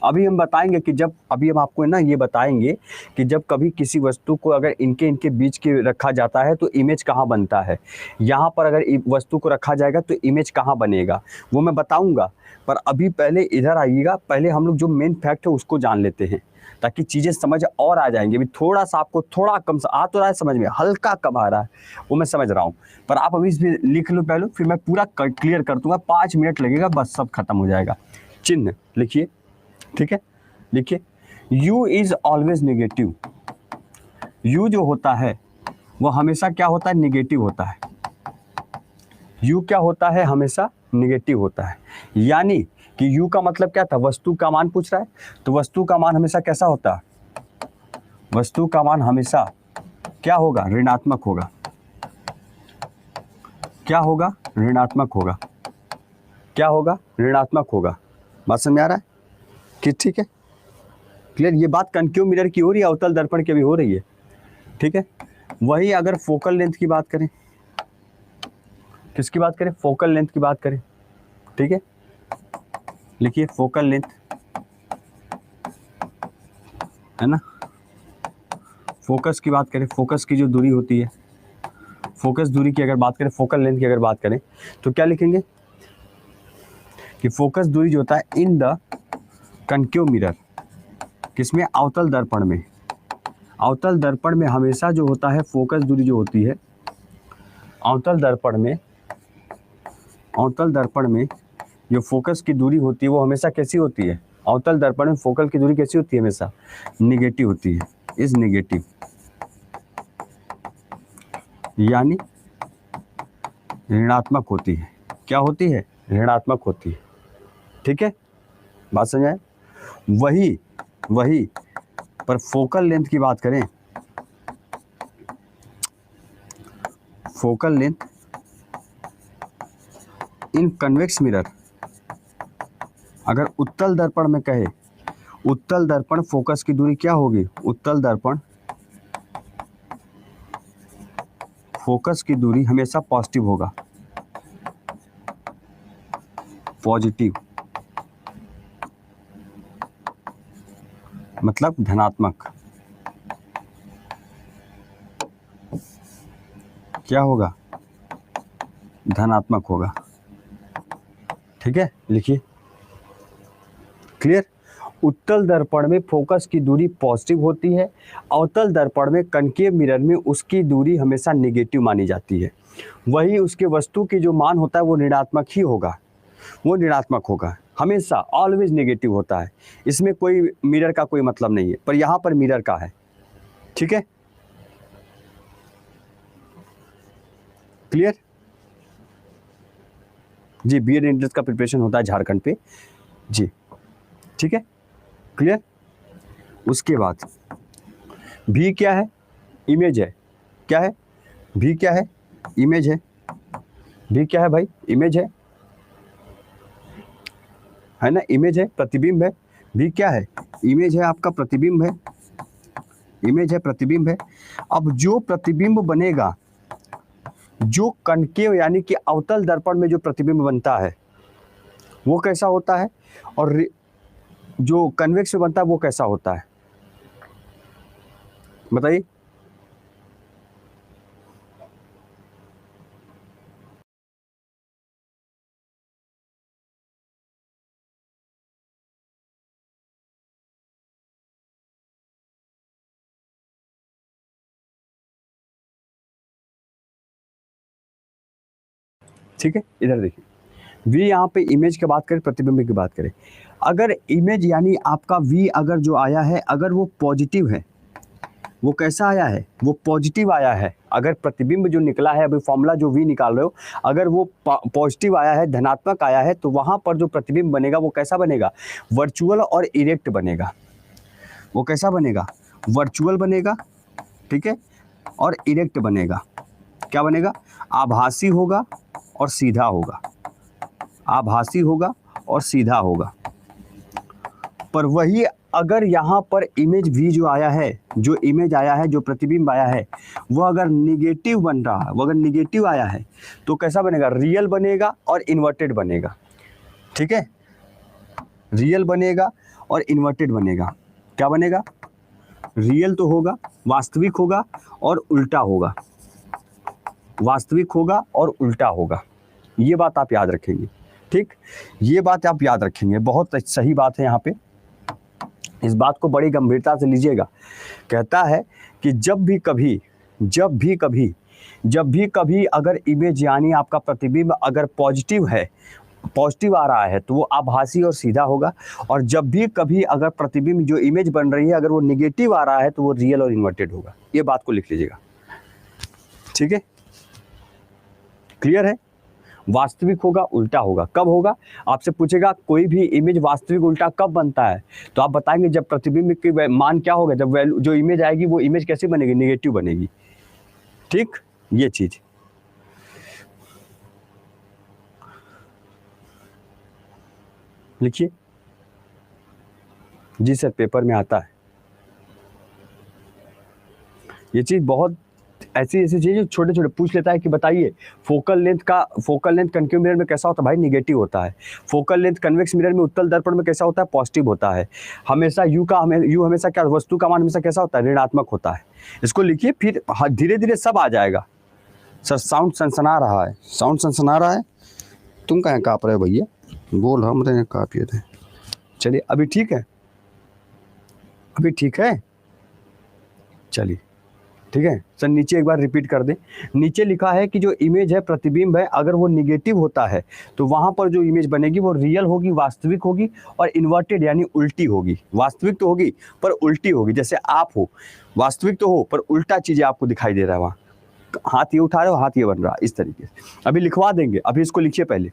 अभी हम बताएंगे कि जब, अभी हम आपको ना ये बताएंगे कि जब कभी किसी वस्तु को अगर इनके इनके बीच के रखा जाता है तो इमेज कहाँ बनता है, यहाँ पर अगर वस्तु को रखा जाएगा तो इमेज कहाँ बनेगा, वो मैं बताऊंगा। पर अभी पहले इधर आइएगा, पहले हम लोग जो मेन फैक्ट है उसको जान लेते हैं ताकि चीज़ें समझ और आ जाएंगी। अभी थोड़ा सा आपको थोड़ा कम आ तो रहा है समझ में, हल्का कम आ रहा है वो मैं समझ रहा हूँ, पर आप अभी इसमें लिख लो पहले, फिर मैं पूरा क्लियर कर दूंगा। 5 मिनट लगेगा, बस सब खत्म हो जाएगा। चिन्ह लिखिए, ठीक है, लिखिए। U is always negative. U जो होता है वो हमेशा क्या होता है, निगेटिव होता है। U क्या होता है, हमेशा निगेटिव होता है। यानी कि U का मतलब क्या था, वस्तु का मान पूछ रहा है, तो वस्तु का मान हमेशा कैसा होता है, वस्तु का मान हमेशा क्या होगा, ऋणात्मक होगा। क्या होगा, ऋणात्मक होगा। क्या होगा, ऋणात्मक होगा। बात समझ में आ रहा है कि ठीक है, क्लियर। ये बात कनकेव मिरर की हो रही है, अवतल दर्पण की भी हो रही है, ठीक है। वही अगर फोकल लेंथ की बात करें, किसकी बात करें, फोकल लेंथ की बात करें, ठीक है, लिखिए फोकल लेंथ, है ना। फोकस की बात करें, फोकस की जो दूरी होती है, फोकस दूरी की अगर बात करें, फोकल लेंथ की अगर बात करें तो क्या लिखेंगे कि फोकस दूरी जो होता है इन द कनकेव मिरर, किसमें, अवतल दर्पण में। अवतल दर्पण में हमेशा जो होता है फोकस दूरी जो होती है, अवतल दर्पण में, अवतल दर्पण में जो फोकस की दूरी होती है वो हमेशा कैसी होती है, अवतल दर्पण में फोकल की दूरी कैसी होती है, हमेशा निगेटिव होती है, इज निगेटिव। यानी ऋणात्मक होती है। क्या होती है, ऋणात्मक होती है, ठीक है, बात समझ आए। वही पर फोकल लेंथ की बात करें, focal length in convex mirror, अगर उत्तल दर्पण में कहे, उत्तल दर्पण फोकस की दूरी क्या होगी, उत्तल दर्पण फोकस की दूरी हमेशा पॉजिटिव होगा, पॉजिटिव मतलब धनात्मक। क्या होगा, धनात्मक होगा, ठीक है, लिखिए, क्लियर। उत्तल दर्पण में फोकस की दूरी पॉजिटिव होती है, अवतल दर्पण में कनकेव मिरर में उसकी दूरी हमेशा नेगेटिव मानी जाती है। वही उसके वस्तु की जो मान होता है वो ऋणात्मक ही होगा, वो ऋणात्मक होगा, हमेशा ऑलवेज नेगेटिव होता है। इसमें कोई मिरर का कोई मतलब नहीं है, पर यहाँ पर मिरर का है, ठीक है, क्लियर जी। बीएड एंट्रेंस का प्रिपरेशन होता है झारखंड पे जी, ठीक है, क्लियर। उसके बाद भी क्या है, इमेज है। क्या है, भी क्या है, इमेज है। भी क्या है भाई, इमेज है ना, इमेज है, प्रतिबिंब है। भी क्या है, इमेज है, आपका प्रतिबिंब है, इमेज है, प्रतिबिंब है। अब जो प्रतिबिंब बनेगा, जो कनकेव यानी कि अवतल दर्पण में जो प्रतिबिंब बनता है वो कैसा होता है, और जो कन्वेक्स में बनता है वो कैसा होता है, बताइए। ठीक है, इधर देखिए, वी यहाँ पे इमेज की बात करें, प्रतिबिंब की बात करें, अगर इमेज यानी आपका वी अगर जो आया है, अगर वो पॉजिटिव है, वो कैसा आया है, वो पॉजिटिव आया है। अगर प्रतिबिंब जो निकला है, अभी फॉर्मूला जो वी निकाल रहे हो, अगर वो पॉजिटिव आया है, धनात्मक आया है, तो वहाँ पर जो प्रतिबिंब बनेगा वो कैसा बनेगा, वर्चुअल और इरेक्ट बनेगा। वो कैसा बनेगा, वर्चुअल बनेगा, ठीक है, और इरेक्ट बनेगा। क्या बनेगा, आभासी होगा और सीधा होगा, आभासी होगा और सीधा होगा। पर वही अगर यहाँ पर इमेज भी जो आया है, जो इमेज आया है, जो प्रतिबिंब आया है, वो अगर निगेटिव बन रहा है, वो अगर निगेटिव आया है तो कैसा बनेगा, रियल बनेगा और इन्वर्टेड बनेगा, ठीक है, रियल बनेगा और इन्वर्टेड बनेगा। क्या बनेगा? रियल तो होगा, वास्तविक होगा और उल्टा होगा, वास्तविक होगा और उल्टा होगा। ये बात आप याद रखेंगे, ठीक, ये बात आप याद रखेंगे, बहुत सही बात है यहाँ पे, इस बात को बड़ी गंभीरता से लीजिएगा। कहता है कि जब भी कभी अगर इमेज यानी आपका प्रतिबिंब अगर पॉजिटिव है, पॉजिटिव आ रहा है तो वो आभासी और सीधा होगा, और जब भी कभी अगर प्रतिबिंब जो इमेज बन रही है अगर वो निगेटिव आ रहा है तो वो रियल और इन्वर्टेड होगा। ये बात को लिख लीजिएगा, ठीक है, क्लियर है? वास्तविक होगा, उल्टा होगा। कब होगा? आपसे पूछेगा कोई भी इमेज वास्तविक उल्टा कब बनता है, तो आप बताएंगे जब प्रतिबिंब की मान क्या होगा, जब वैल्यू जो इमेज आएगी वो इमेज कैसे बनेगी? निगेटिव बनेगी, ठीक, ये चीज। लिखिए। जी सर, पेपर में आता है ये चीज, बहुत ऐसी चीजें छोटे छोटे पूछ लेता है कि बताइए फोकल लेंथ कनकेव मिरर में कैसा होता है? भाई निगेटिव होता है। फोकल लेंथ कन्वेक्स मिरर में उत्तल दर्पण में कैसा होता है? पॉजिटिव होता है। हमेशा यू हमेशा क्या, वस्तु का मान हमेशा कैसा होता है? ऋणात्मक होता है। इसको लिखिए, फिर धीरे धीरे सब आ जाएगा। सर साउंड सनसना रहा है, साउंड सनसना रहा है, तुम कहाँ काँप रहे हो भैया? बोल हम रहे काँपिए थे। चलिए अभी ठीक है, अभी ठीक है, चलिए ठीक है। सर नीचे एक बार रिपीट कर दें। नीचे लिखा है कि जो इमेज है, प्रतिबिंब है, अगर वो निगेटिव होता है तो वहां पर जो इमेज बनेगी वो रियल होगी, वास्तविक होगी और इन्वर्टेड यानी उल्टी होगी। वास्तविक तो होगी पर उल्टी होगी, जैसे आप हो, वास्तविक तो हो पर उल्टा चीजें आपको दिखाई दे रहा है। वहां हाथ ये उठा रहे हो, हाथ ये बन रहा है, इस तरीके से। अभी लिखवा देंगे, अभी इसको लिखिए पहले,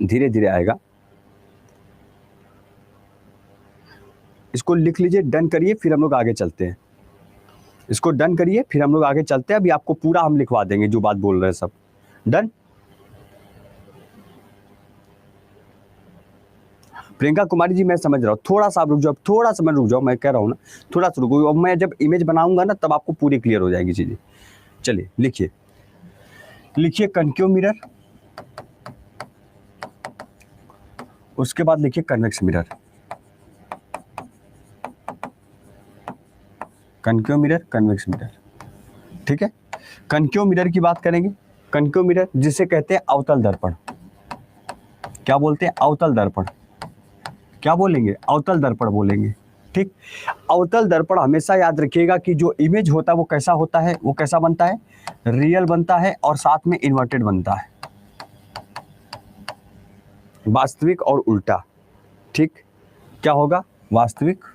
धीरे धीरे आएगा। इसको लिख लीजिए, डन करिए, फिर हम लोग आगे चलते हैं। इसको डन करिए, फिर हम लोग आगे चलते हैं। अभी आपको पूरा हम लिखवा देंगे जो बात बोल रहे हैं सब। डन। प्रियंका कुमारी जी मैं समझ रहा हूँ, थोड़ा सा आप रुक जाओ, थोड़ा सा मैं रुक जाओ, मैं कह रहा हूँ ना थोड़ा सा रुको। अब मैं जब इमेज बनाऊंगा ना तब आपको पूरी क्लियर हो जाएगी चीजें। चलिए लिखिए, लिखिए कनकेव मिरर, उसके बाद लिखिए convex mirror. Concave mirror, convex mirror, ठीक है। कनकेव मिरर की बात करेंगे। कनकेव मिरर जिसे कहते हैं अवतल दर्पण। क्या बोलते हैं? अवतल दर्पण। क्या बोलेंगे? अवतल दर्पण बोलेंगे, ठीक। अवतल दर्पण हमेशा याद रखिएगा कि जो इमेज होता है वो कैसा होता है, वो कैसा बनता है? रियल बनता है और साथ में इन्वर्टेड बनता है, वास्तविक और उल्टा, ठीक। क्या होगा? वास्तविक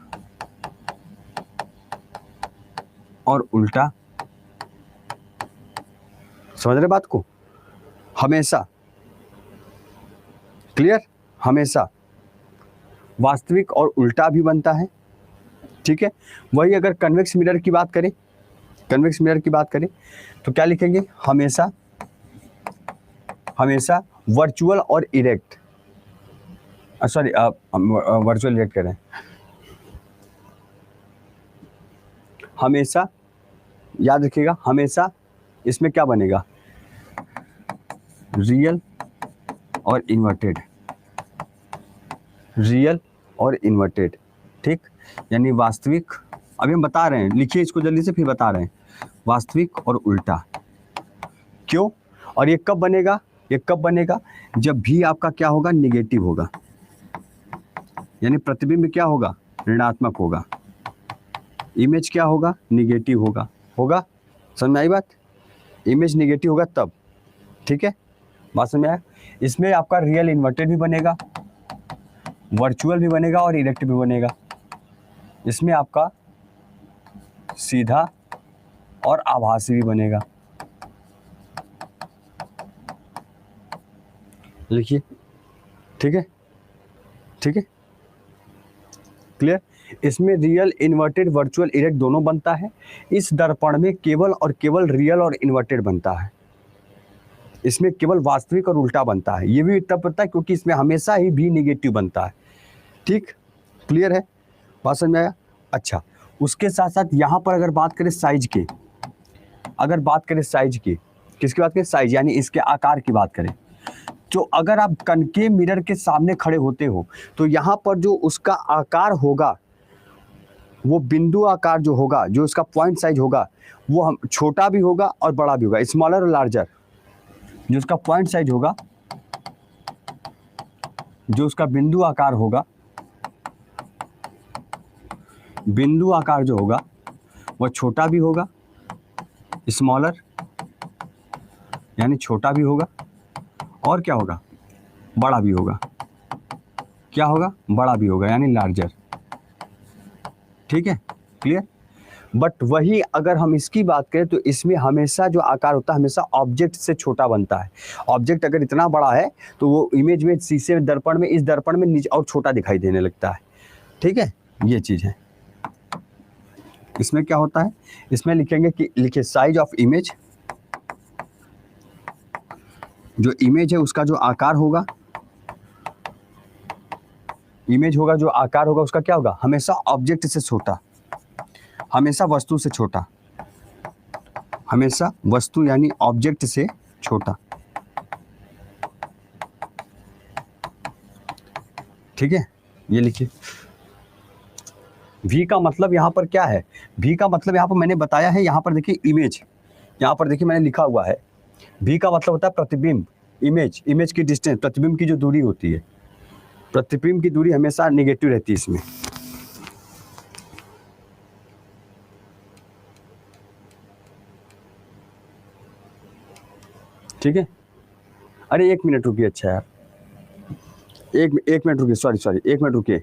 और उल्टा। समझ रहे बात को? हमेशा क्लियर, हमेशा वास्तविक और उल्टा भी बनता है, ठीक है। वही अगर कन्वेक्स मिरर की बात करें, कन्वेक्स मिरर की बात करें तो क्या लिखेंगे? हमेशा, हमेशा वर्चुअल और इरेक्ट, सॉरी वर्चुअल इरेक्ट करें, हमेशा याद रखिएगा, हमेशा इसमें क्या बनेगा? रियल और इन्वर्टेड, रियल और इन्वर्टेड, ठीक। यानी वास्तविक, अभी हम बता रहे हैं, लिखिए इसको जल्दी से, फिर बता रहे हैं। वास्तविक और उल्टा। क्यों? और ये कब बनेगा? ये कब बनेगा? जब भी आपका क्या होगा? निगेटिव होगा, यानी प्रतिबिंब क्या होगा? ऋणात्मक होगा। इमेज क्या होगा? निगेटिव होगा। होगा? समझ में आई बात? इमेज निगेटिव होगा तब, ठीक है। बात समझ में आया? इसमें आपका रियल इन्वर्टेड भी बनेगा, वर्चुअल भी बनेगा और इरेक्ट भी बनेगा। इसमें आपका सीधा और आभासी भी बनेगा। लिखिए, ठीक है, ठीक है, क्लियर। इसमें रियल, इन्वर्टेड, वर्चुअल, इरेक्ट दोनों बनता है। इस दर्पण में केवल और केवल रियल और इन्वर्टेड बनता है। इसमें केवल वास्तविक और उल्टा बनता है। ये भी तब बनता है क्योंकि इसमें हमेशा ही भी निगेटिव बनता है, ठीक। क्लियर है? बात समझ में आया? अच्छा, उसके साथ साथ यहाँ पर अगर बात करें साइज की, अगर बात करें साइज की, किसकी बात करें? साइज, यानी इसके आकार की बात करें तो अगर आप कनकेव मिरर के सामने खड़े होते हो तो यहाँ पर जो उसका आकार होगा, वो बिंदु आकार जो होगा, जो उसका पॉइंट साइज होगा, वो हम छोटा भी होगा और बड़ा भी होगा, स्मॉलर और लार्जर। जो उसका पॉइंट साइज होगा, जो उसका बिंदु आकार होगा, बिंदु आकार जो होगा वह छोटा भी होगा, स्मॉलर यानी छोटा भी होगा, और क्या होगा, बड़ा भी होगा। क्या होगा, बड़ा भी होगा यानी लार्जर। ठीक है, क्लियर। बट वही अगर हम इसकी बात करें तो इसमें हमेशा जो आकार होता है हमेशा ऑब्जेक्ट से छोटा बनता है। ऑब्जेक्ट अगर इतना बड़ा है तो वो इमेज में, शीशे में, दर्पण में, इस दर्पण में नीचे और छोटा दिखाई देने लगता है। ठीक है, ये चीज है। इसमें क्या होता है, इसमें लिखेंगे कि लिखिए साइज ऑफ इमेज, जो इमेज है उसका जो आकार होगा, इमेज होगा जो आकार होगा उसका क्या होगा, हमेशा ऑब्जेक्ट से छोटा, हमेशा वस्तु से छोटा, हमेशा वस्तु यानी ऑब्जेक्ट से छोटा। ठीक है, ये लिखिए। V का मतलब यहाँ पर क्या है, V का मतलब यहाँ पर मैंने बताया है, यहाँ पर देखिए इमेज, यहाँ पर देखिए मैंने लिखा हुआ है, V का मतलब होता है प्रतिबिंब, इमेज, इमेज की डिस्टेंस, प्रतिबिंब की जो दूरी होती है, प्रतिबिंब की दूरी हमेशा नेगेटिव रहती है इसमें। ठीक है, अरे 1 मिनट रुकिए, अच्छा यार, एक मिनट रुकिए, सॉरी 1 मिनट रुकिए,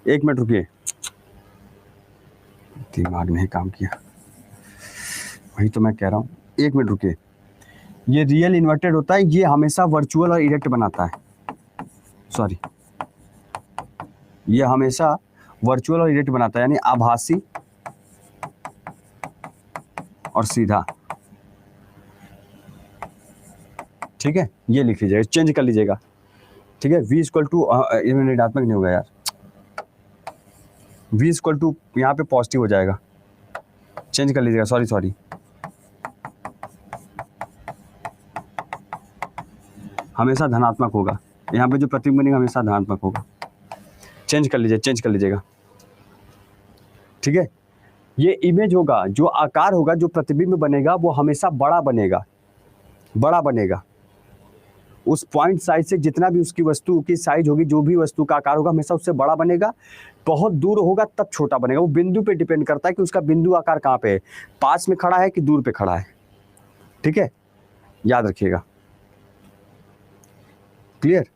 1 मिनट रुकिए, दिमाग नहीं काम किया, वही तो मैं कह रहा हूँ, 1 मिनट रुकिए। ये रियल इन्वर्टेड होता है, ये हमेशा वर्चुअल और इरेक्ट बनाता है, सॉरी, ये हमेशा वर्चुअल और इरेक्ट बनाता है, यानी आभासी और सीधा। ठीक है, ये लिख लीजिएगा, चेंज कर लीजिएगा। ठीक है, V इक्वल टू, ऋणात्मक नहीं होगा यार, V इक्वल टू यहाँ पे पॉजिटिव हो जाएगा, चेंज कर लीजिएगा, सॉरी, हमेशा धनात्मक होगा, यहाँ पे जो प्रतिबिंब बनेगा हमेशा धनात्मक होगा, चेंज कर लीजिएगा। ठीक है, ये इमेज होगा, जो आकार होगा, जो प्रतिबिंब बनेगा वो हमेशा बड़ा बनेगा, उस पॉइंट साइज से जितना भी उसकी वस्तु की साइज होगी, जो भी वस्तु का आकार होगा हमेशा उससे बड़ा बनेगा। बहुत दूर होगा तब छोटा बनेगा, वो बिंदु पे डिपेंड करता है कि उसका बिंदु आकार कहाँ पे है, पास में खड़ा है कि दूर पे खड़ा है। ठीक है, याद रखिएगा, क्लियर।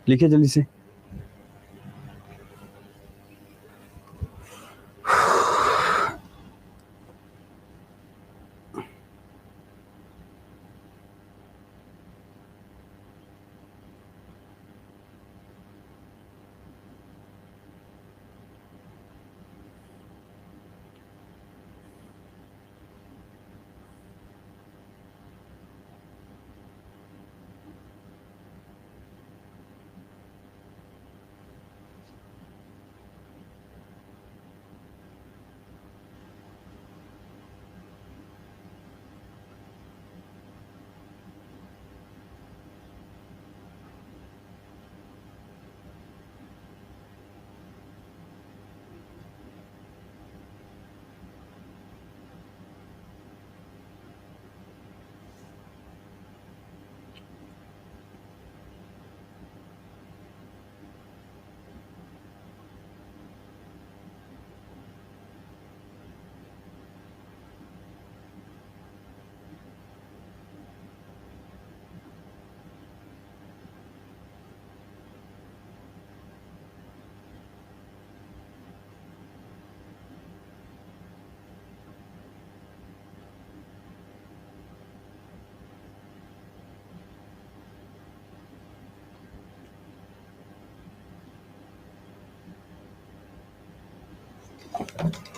लिखिए जल्दी से।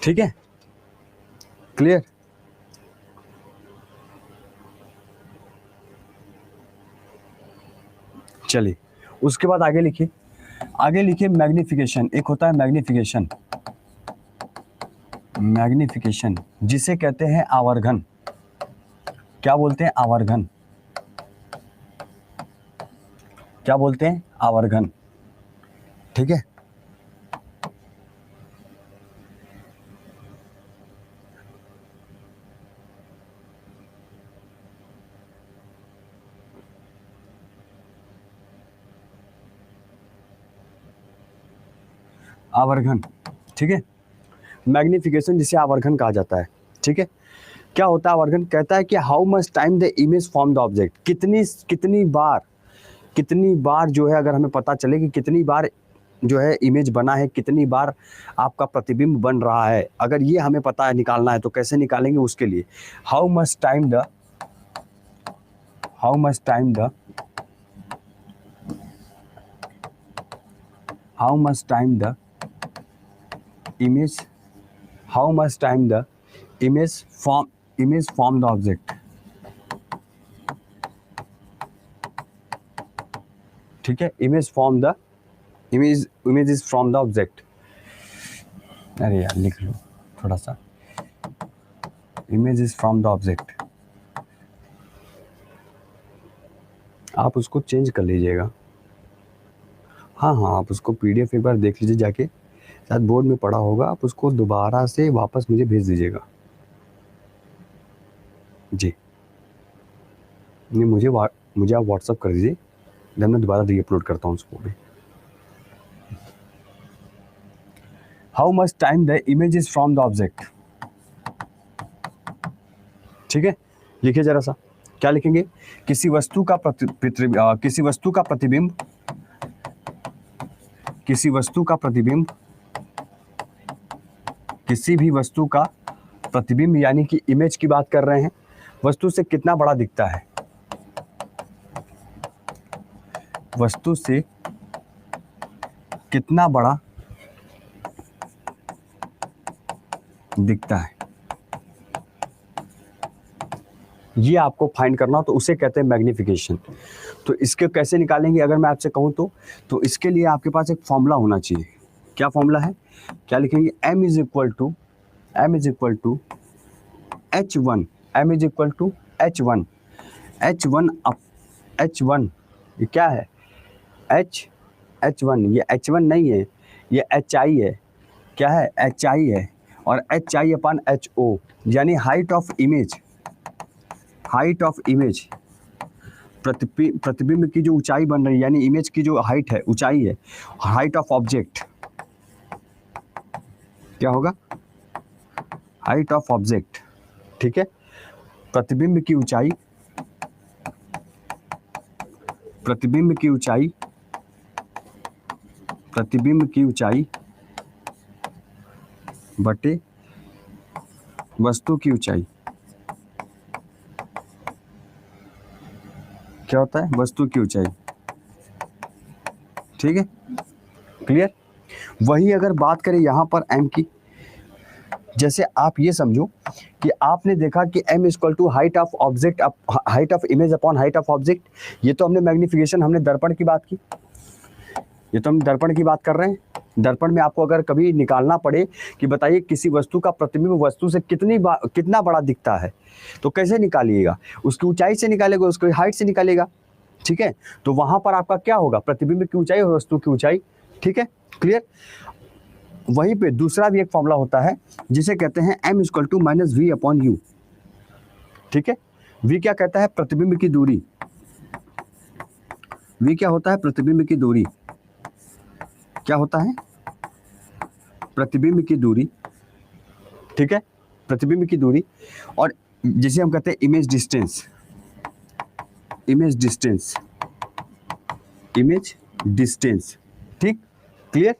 ठीक है, क्लियर। चलिए उसके बाद आगे लिखिए मैग्निफिकेशन। एक होता है मैग्निफिकेशन, मैग्निफिकेशन जिसे कहते हैं आवर्धन, क्या बोलते हैं? आवर्धन, क्या बोलते हैं? आवर्धन, ठीक है। आवर्धन, ठीक है। मैग्निफिकेशन जिसे आवर्धन कहा जाता है, ठीक है। क्या होता है आवर्धन? कहता है कि how much time the image form the object, कितनी बार जो है, अगर हमें पता चले कि कितनी बार जो है इमेज बना है, कितनी बार आपका प्रतिबिंब बन रहा है, अगर ये हमें पता है, निकालना है, तो कैसे निकालेंगे? उसके लिए how much time the how much time the how much time the image how much time the image form the object, ठीक है। Image is from the object. अरे यार लिख लो थोड़ा सा, image is from the object, आप उसको change कर लीजिएगा। हाँ हाँ, आप उसको पीडीएफ एक बार देख लीजिए जाके, शायद बोर्ड में पड़ा होगा, आप उसको दोबारा से वापस मुझे भेज दीजिएगा जी। नहीं, मुझे आप व्हाट्सअप कर दीजिए, देन मैं दोबारा रीअपलोड करता हूँ उसको भी। How much time the image is from the object, ठीक है। लिखिए जरा सा, क्या लिखेंगे? किसी वस्तु का प्रतिबिंब किसी भी वस्तु का प्रतिबिंब यानी कि इमेज की बात कर रहे हैं, वस्तु से कितना बड़ा दिखता है, वस्तु से कितना बड़ा दिखता है, ये आपको फाइंड करना, तो उसे कहते हैं मैग्निफिकेशन। तो इसके कैसे निकालेंगे अगर मैं आपसे कहूँ तो इसके लिए आपके पास एक फॉर्मूला होना चाहिए। क्या फॉर्मूला है? क्या लिखेंगे? m is equal to h1, m is equal to h1 ये क्या है? h1, ये h1 नहीं है, ये hi है। क्या है? hi है, और hi अपन ho, यानी हाइट ऑफ इमेज, प्रतिबिंब की जो ऊंचाई बन रही है, यानी इमेज की जो हाइट है, ऊंचाई है, हाइट ऑफ ऑब्जेक्ट, क्या होगा? हाइट ऑफ ऑब्जेक्ट, ठीक है। प्रतिबिंब की ऊंचाई बटे वस्तु की ऊंचाई, क्या होता है? वस्तु की ऊंचाई, ठीक है। क्लियर? वही अगर बात करें यहां पर m की, जैसे आप ये समझो कि आपने देखा कि m equal to height of image upon height of object. ये तो हमने मैग्निफिकेशन, हमने दर्पण की बात की, ये तो हम दर्पण की बात कर रहे हैं। दर्पण में आपको अगर कभी निकालना पड़े कि बताइए किसी वस्तु का प्रतिबिंब वस्तु से कितना बड़ा दिखता है, तो कैसे निकालिएगा? उसकी ऊंचाई से निकालेगा, उसकी हाइट से निकालेगा, ठीक है। तो वहां पर आपका क्या होगा? प्रतिबिंब की ऊंचाई और वस्तु की ऊंचाई, ठीक है। क्लियर? वहीं पे दूसरा भी एक फॉर्मूला होता है जिसे कहते हैं m equal to minus v upon u, ठीक है। v क्या कहता है? प्रतिबिंब की दूरी। v क्या होता है? प्रतिबिंब की दूरी। क्या होता है? प्रतिबिंब की दूरी, ठीक है। प्रतिबिंब की दूरी, और जिसे हम कहते हैं इमेज डिस्टेंस, ठीक। क्लियर?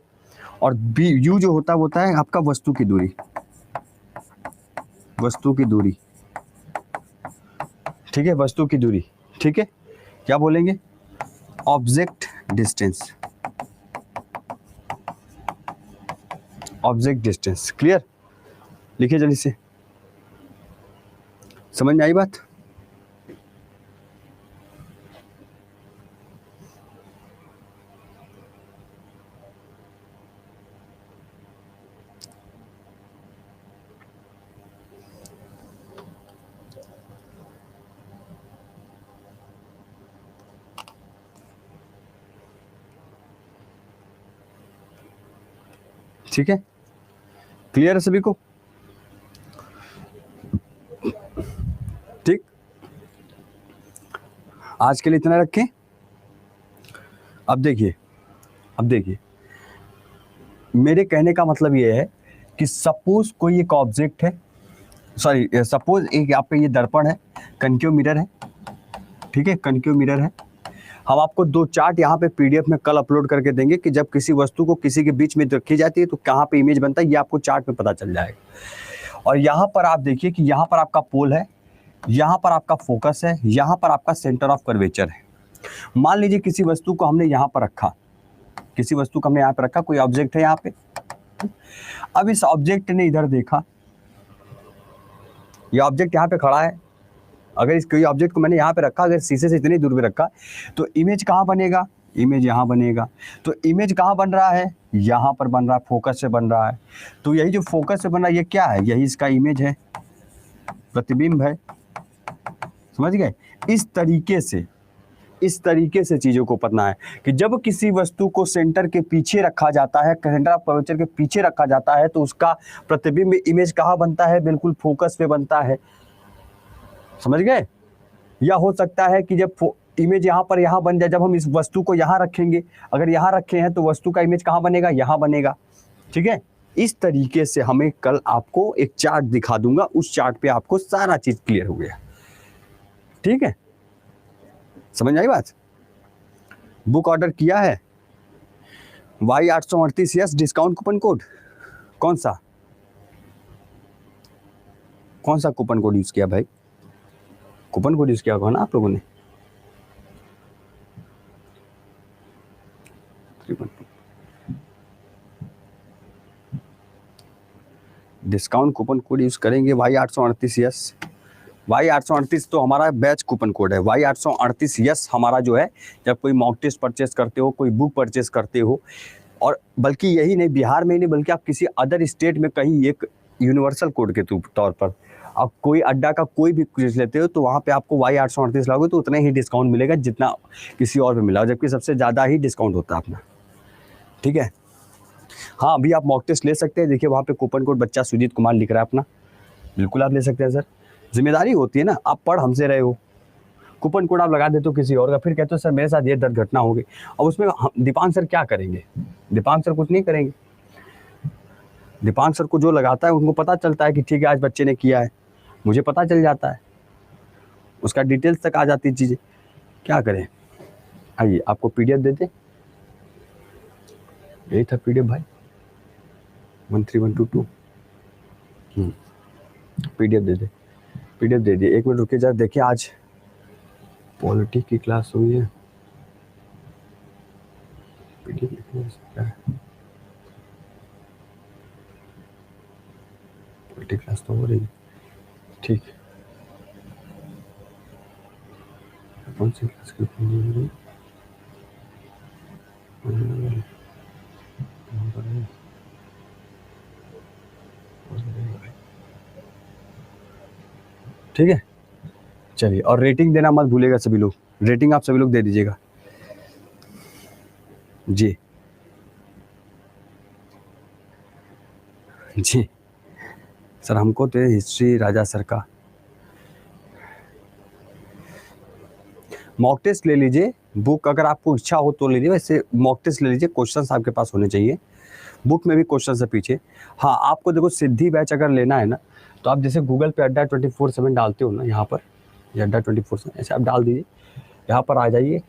और बी यू जो होता है वो होता है आपका वस्तु की दूरी, ठीक है। वस्तु की दूरी, ठीक है। क्या बोलेंगे? Object distance. क्लियर? लिखिए जल्दी से, समझ में आई बात? ठीक है, क्लियर है सभी को? ठीक, आज के लिए इतना रखें। अब देखिए मेरे कहने का मतलब ये है कि सपोज कोई एक ऑब्जेक्ट है, सॉरी सपोज एक आप पे ये दर्पण है, कनकेव मिरर है, ठीक है, कनकेव मिरर है। हम आपको 2 चार्ट यहाँ पे पीडीएफ में कल अपलोड करके देंगे कि जब किसी वस्तु को किसी के बीच में रखी जाती है तो कहाँ पे इमेज बनता है, ये आपको चार्ट में पता चल जाएगा। और यहाँ पर आप देखिए कि यहाँ पर आपका पोल है, यहाँ पर आपका फोकस है, यहाँ पर आपका सेंटर ऑफ कर्वेचर है। मान लीजिए किसी वस्तु को हमने यहाँ पर रखा, कोई ऑब्जेक्ट है यहाँ पे। अब इस ऑब्जेक्ट ने इधर देखा, ये ऑब्जेक्ट यहाँ पे खड़ा है, अगर इस कोई ऑब्जेक्ट को मैंने यहाँ पे रखा, अगर शीशे से इतनी दूर पे रखा, तो इमेज कहाँ बनेगा, इमेज यहाँ बनेगा। तो इमेज कहाँ बन रहा है, यहाँ पर बन रहा है, फोकस से बन रहा है। तो यही जो फोकस से बन रहा है ये क्या है, यही इसका इमेज है, प्रतिबिंब है। समझ गए? इस तरीके से चीज़ों को पढ़ना है कि जब किसी वस्तु को सेंटर के पीछे रखा जाता है, सेंटर ऑफ कर्वेचर के पीछे रखा जाता है, तो उसका प्रतिबिंब इमेज कहाँ बनता है, बिल्कुल फोकस पे बनता है। समझ गए? या हो सकता है कि जब इमेज यहाँ पर यहाँ बन जाए, जब हम इस वस्तु को यहाँ रखेंगे, अगर यहाँ रखे हैं तो वस्तु का इमेज कहाँ बनेगा, यहाँ बनेगा। ठीक है, इस तरीके से हमें कल आपको एक चार्ट दिखा दूंगा, उस चार्ट पे आपको सारा चीज क्लियर हो गया। ठीक है, समझ आई बात? बुक ऑर्डर किया है, Y838 डिस्काउंट कूपन कोड, कौन सा कूपन कोड यूज किया भाई? कूपन कोड यूज किया होगा ना आप लोगों ने? डिस्काउंट कूपन कोड यूज करेंगे Y838। Y838 तो हमारा बैच कूपन कोड है। Y838 हमारा जो है, जब कोई मॉक टेस्ट परचेस करते हो, कोई बुक परचेस करते हो, और बल्कि यही नहीं, बिहार में ही नहीं बल्कि आप किसी अदर स्टेट में कहीं एक यूनिवर्सल कोड के तौर पर आप कोई अड्डा का कोई भी कुछ लेते हो तो वहाँ पे आपको Y838 लागोगे तो उतना ही डिस्काउंट मिलेगा जितना किसी और पे मिला, जबकि सबसे ज़्यादा ही डिस्काउंट होता है अपना। ठीक है, हाँ अभी आप मॉक टेस्ट ले सकते हैं। देखिए वहाँ पे कूपन कोड बच्चा सुजीत कुमार लिख रहा है अपना, बिल्कुल आप ले सकते हैं सर। जिम्मेदारी होती है ना, आप पढ़ हमसे रहे हो, कूपन कोड आप लगा देते हो किसी और का, फिर कहते हो सर मेरे साथ ये दुर्घटना हो गई। और उसमें दीपांक सर क्या करेंगे? दीपांक सर कुछ नहीं करेंगे। दीपांक सर को जो लगाता है उनको पता चलता है कि ठीक है आज बच्चे ने किया है, मुझे पता चल जाता है, उसका डिटेल्स तक आ जाती है चीज़ें। क्या करें? आइए आपको पीडीएफ दे दे, यही था पीडीएफ भाई 13122। पीडीएफ दे दे, पीडीएफ दे दिए। एक मिनट रुके जरा, देखिए आज पॉलिटिक्स की क्लास हुई है, पीडीएफ लिखने सकता है, पॉलिटिक्स क्लास तो हो रही है। ठीक, कौन सी क्लास की ठीक है, चलिए। और रेटिंग देना मत भूलेगा सभी लोग, रेटिंग आप सभी लोग दे दीजिएगा जी। जी सर, हमको तो हिस्ट्री राजा सर का मॉक टेस्ट ले लीजिए, बुक अगर आपको इच्छा हो तो ले लीजिए, वैसे मॉक टेस्ट ले लीजिए, क्वेश्चंस आपके पास होने चाहिए, बुक में भी क्वेश्चन है पीछे। हाँ आपको देखो सिद्धि बैच अगर लेना है ना, तो आप जैसे गूगल पे अड्डा 24/7 डालते हो ना, यहाँ पर ये अड्डा 24/7 ऐसे आप डाल दीजिए, यहाँ पर आ जाइए।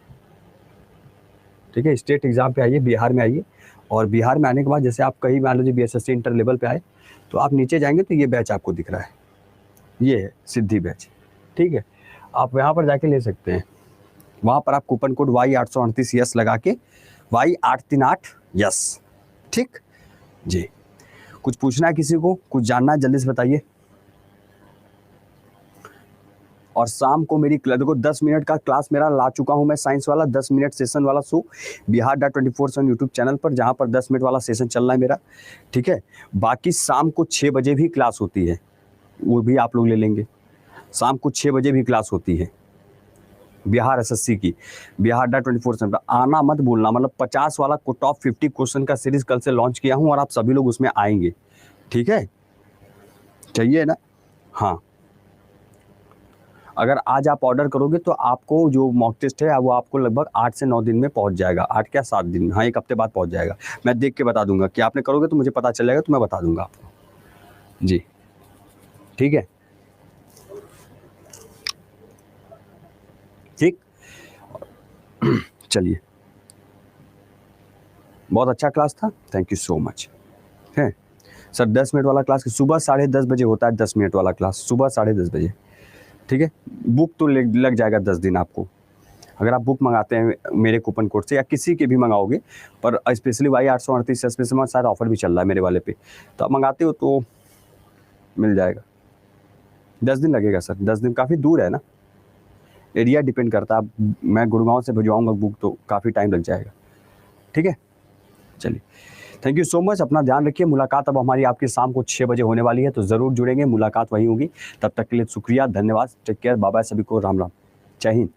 ठीक है, स्टेट एग्जाम पे आइए, बिहार में आइए, और बिहार में आने के बाद जैसे आप कहीं मान लीजिए BSSC इंटर लेवल पे आए तो आप नीचे जाएंगे तो ये बैच आपको दिख रहा है, ये है सिद्धि बैच। ठीक है, आप यहाँ पर जाके ले सकते हैं, वहाँ पर आप कूपन कोड Y838 लगा के Y838। ठीक जी, कुछ पूछना है किसी को, कुछ जानना है जल्दी से बताइए। और शाम को मेरी देखो 10 मिनट का क्लास मेरा ला चुका हूँ मैं, साइंस वाला 10 मिनट सेशन वाला शो Bihar.24/7 यूट्यूब चैनल पर, जहाँ पर 10 मिनट वाला सेशन चल रहा है मेरा। ठीक है, बाकी शाम को 6 बजे भी क्लास होती है, वो भी आप लोग ले लेंगे, शाम को 6 बजे भी क्लास होती है। बिहार एसएससी की, बिहार अड्डा 24/7 आना मत भूलना। मतलब 50 वाला को टॉप 50 क्वेश्चन का सीरीज कल से लॉन्च किया हूँ और आप सभी लोग उसमें आएंगे, ठीक है? चाहिए ना? हाँ, अगर आज आप ऑर्डर करोगे तो आपको जो मॉक टेस्ट है वो आपको लगभग 8 से 9 दिन में पहुंच जाएगा। 8 क्या 7 दिन, हाँ 1 हफ्ते बाद पहुंच जाएगा। मैं देख के बता दूंगा कि आपने करोगे तो मुझे पता चल जाएगा, तो मैं बता दूंगा आपको जी, ठीक है? ठीक, चलिए, बहुत अच्छा क्लास था, थैंक यू सो मच। है सर 10 मिनट वाला क्लास सुबह 10:30 बजे होता है, 10 मिनट वाला क्लास सुबह 10:30 बजे, ठीक है? बुक तो लग जाएगा 10 दिन आपको, अगर आप बुक मंगाते हैं मेरे कूपन कोड से या किसी के भी मंगाओगे, पर स्पेशली वाई 838 स्पेशल में शायद ऑफर भी चल रहा है मेरे वाले पे, तो आप मंगाते हो तो मिल जाएगा। 10 दिन लगेगा सर, 10 दिन काफ़ी दूर है ना, एरिया डिपेंड करता है। मैं गुड़गांव से भिजवाऊँगा बुक तो काफ़ी टाइम लग जाएगा, ठीक है? चलिए, थैंक यू सो मच, अपना ध्यान रखिए। मुलाकात अब हमारी आपकी शाम को 6 बजे होने वाली है, तो ज़रूर जुड़ेंगे, मुलाकात वहीं होगी। तब तक के लिए शुक्रिया, धन्यवाद, टेक केयर, बाय बाय, सभी को राम राम, जय हिंद।